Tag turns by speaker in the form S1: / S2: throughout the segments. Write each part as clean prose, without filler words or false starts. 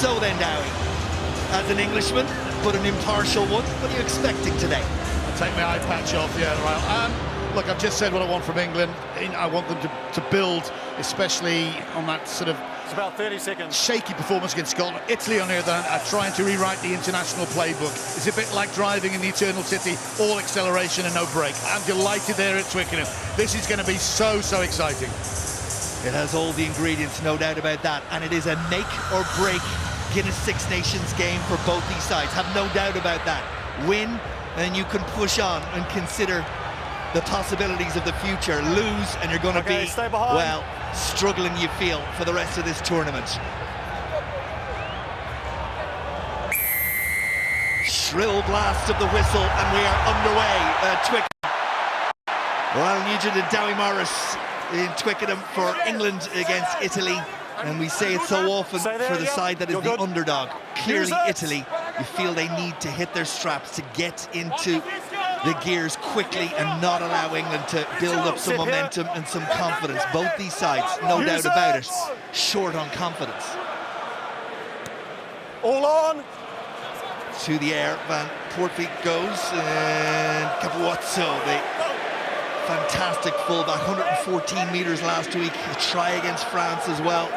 S1: So then, Dowie, as an Englishman, but an impartial one, what are you expecting today?
S2: I'll take my eye patch off, yeah, right. Look, I've just said what I want from England. I want them to build, especially on that sort of...
S3: It's about 30 seconds. ...shaky performance against Scotland. Italy, on the other hand, are trying to rewrite the international playbook. It's a bit like driving in the Eternal City, all acceleration and no brake. I'm delighted there at Twickenham. This is going to be so exciting.
S1: It has all the ingredients, no doubt about that, and it is a make or break Guinness Six Nations game for both these sides. Have no doubt about that. Win, and you can push on and consider the possibilities of the future. Lose, and you're going to be, well, struggling, you feel, for the rest of this tournament. Shrill blast of the whistle, and we are underway at Twickenham. Well, Nugent and Dowie Morris in Twickenham for England against Italy. And we say it so often for the side that is the underdog. Clearly Italy, you feel they need to hit their straps to get into the gears quickly and not allow England to build up some momentum and some confidence. Both these sides, no doubt about it, short on confidence.
S3: All on.
S1: To the air, Van Portfleet goes, and Capuozzo, the fantastic fullback, 114 metres last week, a try against France as well,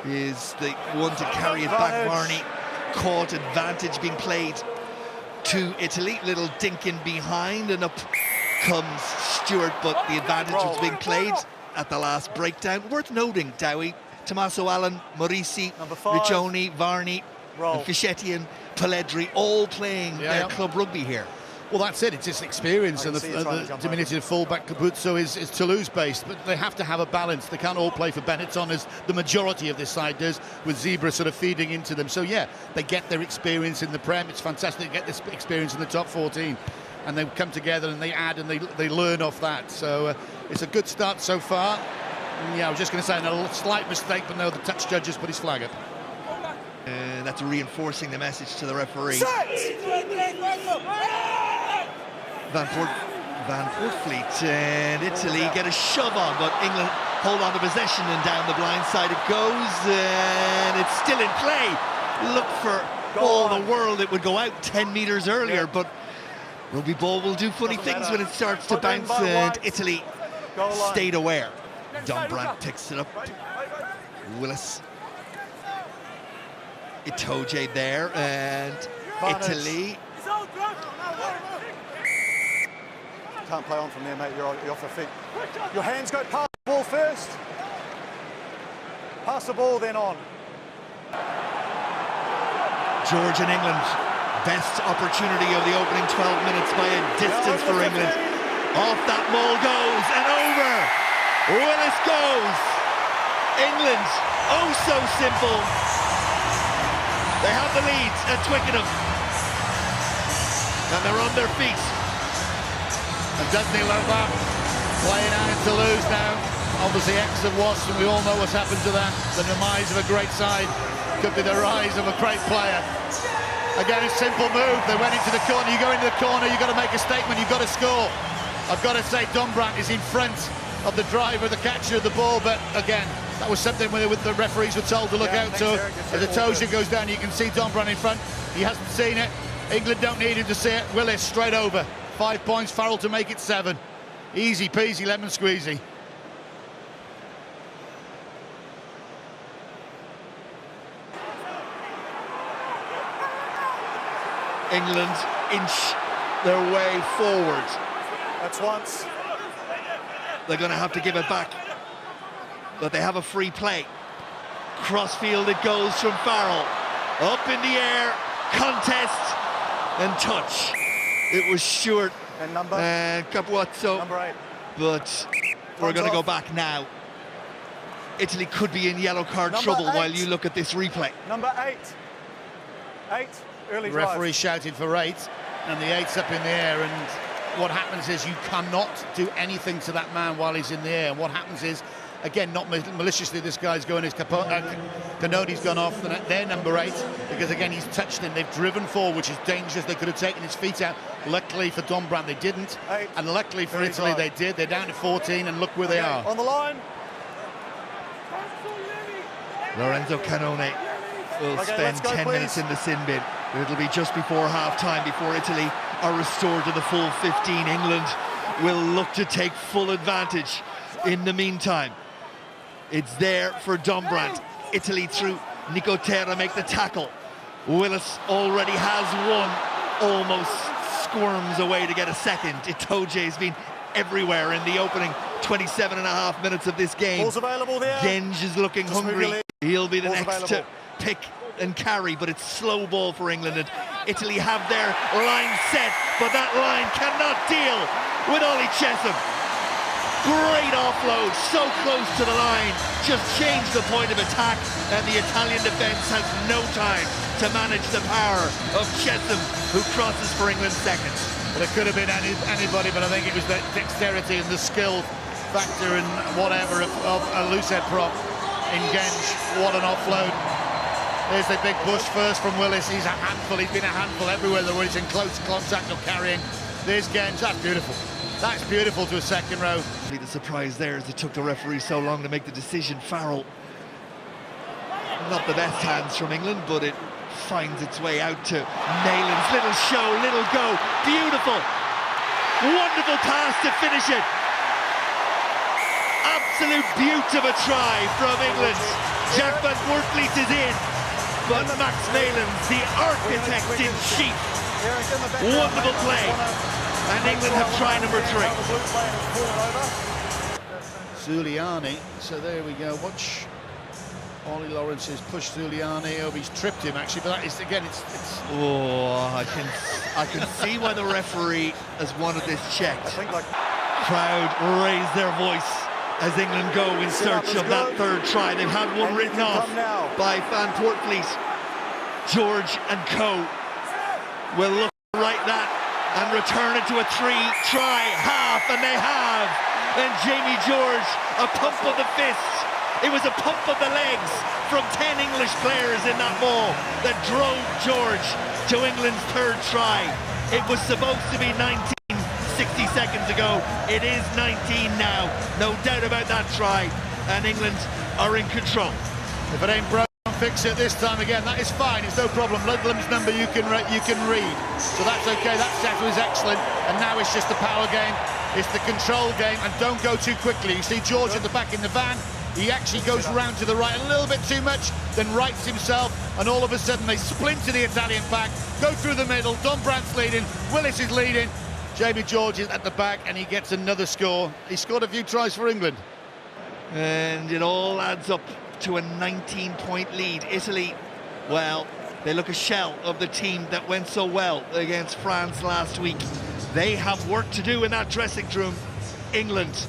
S1: is the one to carry it back. Varney caught, advantage being played to Italy, little dink in behind, and up comes Stewart, but the advantage was being played at the last breakdown. Worth noting, Dowie, Tommaso Allen, Morisi, Riccioni, Varney, and Fischetti and Pelledri all playing their club rugby here.
S2: Well, that's it. It's just experience, and the diminutive fullback Capuzzo is Toulouse-based, but they have to have a balance. They can't all play for Benetton, as the majority of this side does, with Zebra sort of feeding into them. So, yeah, they get their experience in the Prem. It's fantastic to get this experience in the top 14. And they come together and they add and they learn off that. So it's a good start so far. And, yeah, I was just going to say, a slight mistake, but no, the touch judge just put his flag up.
S1: And that's reinforcing the message to the referee. Van Portfleet and Italy get a shove on, but England hold on to possession, and down the blind side it goes, and it's still in play. Look, for all the world it would go out 10 metres earlier, but rugby ball will do funny things when it starts to bounce, and Italy stayed aware. Dombrandt picks it up. Willis. Itoje there, and Italy.
S3: Can't play on from there, mate. You're off your feet. Your hands go past the ball first. Pass the ball, then on.
S1: George and England. Best opportunity of the opening 12 minutes by a distance for England. Off that maul goes, and over. Willis goes. England, oh so simple. They have the lead at Twickenham. And they're on their feet.
S2: And doesn't he love that? Playing out in Toulouse now. Obviously X and Wasps, and we all know what's happened to that. The demise of a great side could be the rise of a great player. Again, a simple move. They went into the corner. You go into the corner, you've got to make a statement, you've got to score. I've got to say, Dombrandt is in front of the driver, the catcher of the ball, but again, that was something where the referees were told to look out to. As the Toja goes down, you can see Dombrandt in front. He hasn't seen it. England don't need him to see it. Willis straight over. 5 points, Farrell to make it 7. Easy peasy, lemon squeezy.
S1: England inch their way forward.
S3: That's once.
S1: They're going to have to give it back. But they have a free play. Crossfield it goes from Farrell. Up in the air, contest and touch. It was Stewart and Capuozzo.
S3: Number 8.
S1: But we're going to go back now. Italy could be in yellow card trouble while you look at this replay.
S3: Number 8. 8, early drive.
S2: Referee shouted for 8, and the 8's up in the air, and what happens is you cannot do anything to that man while he's in the air. And what happens is, again, not maliciously, this guy's going, his Canone's gone off, they're number 8, because again, he's touched him. They've driven forward, which is dangerous. They could have taken his feet out. Luckily for Dombrandt, they didn't.
S3: 8.
S2: And luckily for Italy, they did. They're down to 14, and look where they are.
S3: On the line.
S1: Lorenzo Canone will spend 10 minutes in the sin bin. It'll be just before half-time, before Italy are restored to the full 15. England will look to take full advantage. In the meantime, it's there for Dombrandt. Italy through Nicotera make the tackle. Willis already has one, almost squirms away to get a second. Itoje's been everywhere in the opening 27.5 minutes of this game.
S4: Ball's available there.
S1: Genge is looking hungry. He'll be the next to pick and carry, but it's slow ball for England, and Italy have their line set, but that line cannot deal with Ollie Chesham. Great offload, so close to the line, just changed the point of attack, and the Italian defence has no time to manage the power of Chesham, who crosses for England's second.
S3: Well, it could have been anybody, but I think it was the dexterity and the skill factor and whatever of a loosehead prop in Genge. What an offload. There's the big push first from Willis. He's a handful. He's been a handful everywhere that he's in close contact or carrying. There's Genge. That's beautiful. That's beautiful to a second row.
S1: The surprise there is it took the referee so long to make the decision. Farrell, not the best hands from England, but it finds its way out to Nayland's. Little show, little go. Beautiful. Wonderful pass to finish it. Absolute beaut of a try from England. Jack van Voortvliet is in, but Max Nayland's the architect in chief. Wonderful play, and England have try number 3.
S3: Zuliani, so there we go. Watch Ollie Lawrence's push Zuliani. Oh, he's tripped him actually, but that is, again, it's...
S1: Oh, I can see why the referee has wanted this checked. Crowd raise their voice as England go in search of that third try. They've had one written off by Van Voortvliet. George and co will look right that and return it to a 3-try half, and they have. And Jamie George, a pump of the fist. It was a pump of the legs from 10 English players in that ball that drove George to England's third try. It was supposed to be 19 60 seconds ago. It is 19 now. No doubt about that try. And England are in control.
S3: If it ain't broke, fix it this time again. That is fine. It's no problem. Ludlam's number you can read. So that's okay. That settle is excellent. And now it's just the power game. It's the control game. And don't go too quickly. You see George at the back in the van. He actually goes round to the right a little bit too much, then rights himself, and all of a sudden they splinter the Italian pack, go through the middle. Dombrandt's leading, Willis is leading, Jamie George is at the back, and he gets another score. He scored a few tries for England.
S1: And it all adds up to a 19-point lead. Italy, well, they look a shell of the team that went so well against France last week. They have work to do in that dressing room. England,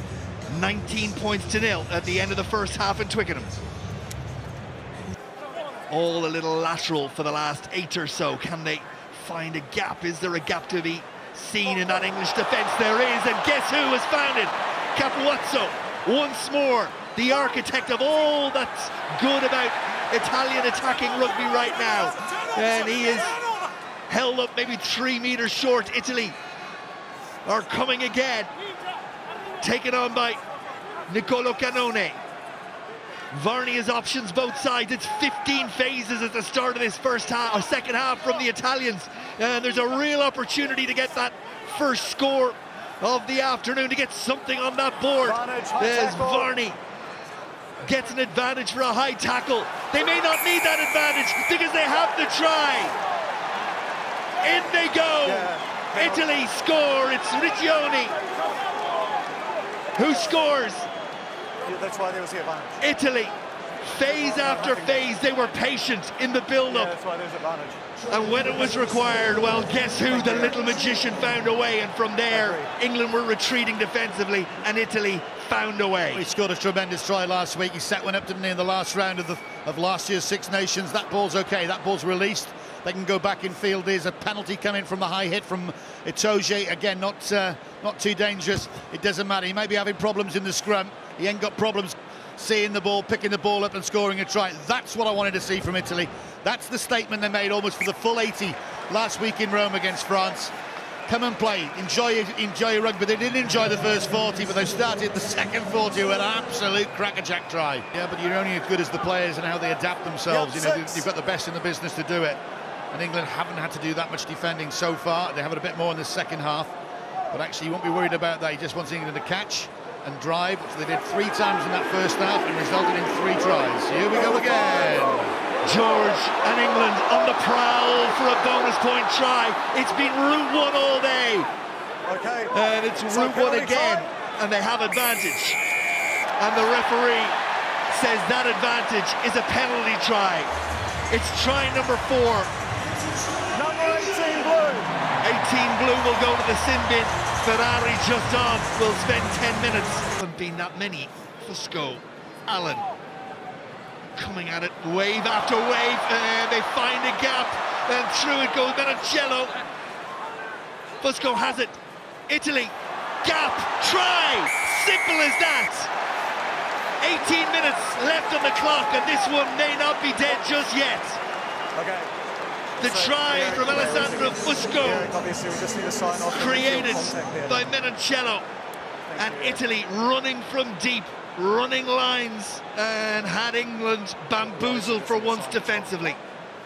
S1: 19 points to 0 at the end of the first half in Twickenham. All a little lateral for the last 8 or so. Can they find a gap? Is there a gap to be seen in that English defence? There is, and guess who has found it? Capuozzo, once more, the architect of all that's good about Italian attacking rugby right now. And he is held up maybe 3 metres short. Italy are coming again. Taken on by Nicolo Cannone. Varney has options both sides. It's 15 phases at the start of this first half, or second half from the Italians. And there's a real opportunity to get that first score of the afternoon, to get something on that board. There's Varney. Gets an advantage for a high tackle. They may not need that advantage because they have the try. In they go. Yeah. Italy score. It's Riccioni who scores.
S4: Yeah, that's why there was the advantage.
S1: Italy, phase after phase, they were patient in the build-up.
S4: Yeah, that's why there's advantage.
S1: And when it was required, well, guess who? The little magician found a way, and from there, England were retreating defensively, and Italy found a way.
S3: He scored a tremendous try last week. He set one up, didn't he, in the last round of last year's Six Nations. That ball's okay. That ball's released. They can go back in field. There's a penalty coming from the high hit from Itoje. Again, not too dangerous. It doesn't matter. He may be having problems in the scrum. He ain't got problems seeing the ball, picking the ball up and scoring a try. That's what I wanted to see from Italy. That's the statement they made almost for the full 80 last week in Rome against France. come and play, enjoy rugby. They didn't enjoy the first 40, but they started the second 40 with an absolute crackerjack try. Yeah, but you're only as good as the players and how they adapt themselves. You know, you've got the best in the business to do it. And England haven't had to do that much defending so far. They have it a bit more in the second half. But actually, you won't be worried about that. He just wants England to catch and drive, which they did 3 times in that first half and resulted in 3 tries. Here we go again.
S1: George and England on the prowl for a bonus point try. It's been route 1 all day.
S4: Okay.
S1: And it's route 1 again, and they have advantage. And the referee says that advantage is a penalty try. It's try number 4.
S4: Number 18 blue.
S1: 18 blue will go to the sin bin. Ferrari just on will spend 10 minutes. Haven't been that many. Fusco, Allen, coming at it, wave after wave, and they find a gap, and through it goes Menoncello. Fusco has it. Italy, gap, try. Simple as that. 18 minutes left on the clock, and this one may not be dead just yet.
S4: Okay.
S1: The try from Alessandro Fusco,
S4: Obviously, we just need to sign off.
S1: created by Menoncello, and Italy running from deep, running lines, and had England bamboozled for once defensively.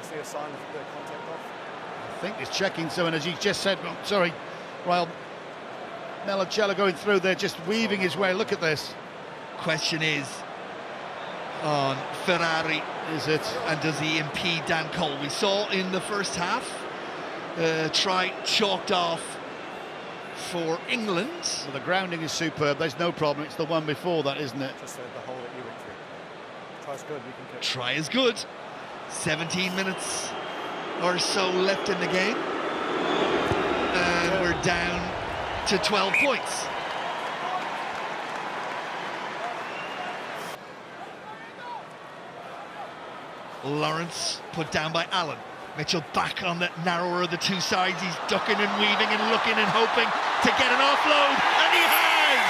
S4: See a sign of the contact off.
S3: I think he's checking so, and as you just said, sorry, while Menoncello going through there, just weaving his way. Look at this.
S1: Question is on Ferrari,
S3: Is it?
S1: and does he impede Dan Cole? We saw in the first half try chalked off for England.
S3: Well, the grounding is superb. There's no problem. It's the one before that, isn't it?
S4: Just the hole that you went through. Try's good, we can kick.
S1: Try is good. 17 minutes or so left in the game, and we're down to 12 points. Lawrence put down by Allen. Mitchell back on the narrower of the 2 sides. He's ducking and weaving and looking and hoping to get an offload, and he has!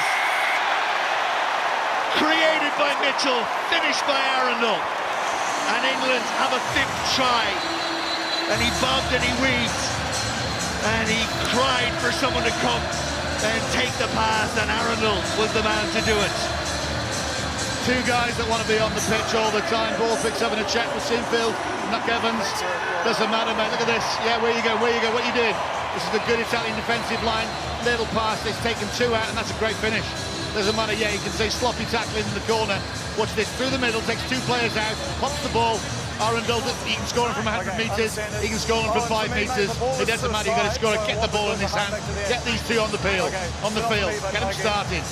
S1: Created by Mitchell, finished by Arundel. And England have a 5th try. And he bobbed and he weaved. And he cried for someone to come and take the pass, and Arundel was the man to do it.
S3: 2 guys that want to be on the pitch all the time. Ball picks up in a check with Sinfield. Nuck Evans. Doesn't matter, mate. Look at this. Yeah, where you go? What you doing? This is a good Italian defensive line. Little pass. It's taken 2 out, and that's a great finish. Doesn't matter. Yeah, you can say sloppy tackling in the corner. Watch this. Through the middle. Takes 2 players out. Pops the ball. Arundel, he can score him from 100 metres. He can score him from 5 metres. It doesn't matter. You've got to score it. Get the ball in his hand. Get these 2 on the field. On the field. Get them started.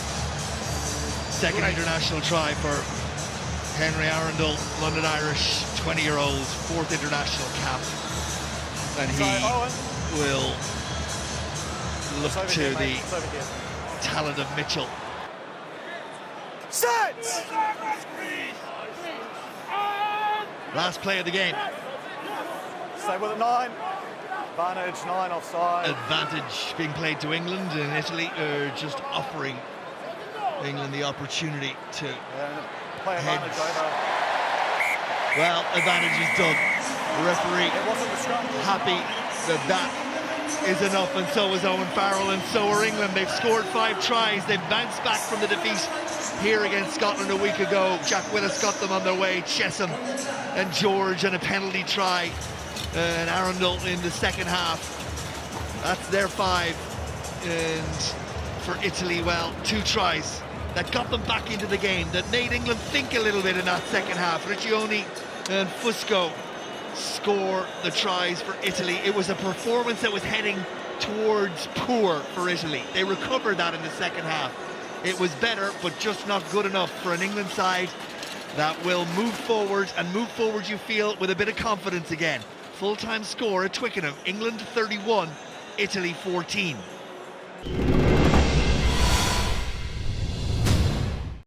S1: Second international try for Henry Arundel, London Irish, 20-year-old, 4th international cap, and he will look to the talent of Mitchell.
S4: Set!
S1: Last play of the game.
S4: Stay with it, 9. Advantage, 9 offside.
S1: Advantage being played to England, and Italy are just offering England the opportunity to
S4: Play advantage over.
S1: Well, advantage is done. The referee
S4: It wasn't the scrum.
S1: happy that is enough, and so is Owen Farrell, and so are England. They've scored 5 tries. They've bounced back from the defeat here against Scotland a week ago. Jack Willis got them on their way. Chesham and George, and a penalty try, and Arundel in the second half. That's their 5. And for Italy, well, 2 tries that got them back into the game, that made England think a little bit in that second half. Riccioni and Fusco score the tries for Italy. It was a performance that was heading towards poor for Italy. They recovered that in the second half. It was better, but just not good enough for an England side that will move forward, and move forward, you feel, with a bit of confidence again. Full-time score at Twickenham, England 31, Italy 14.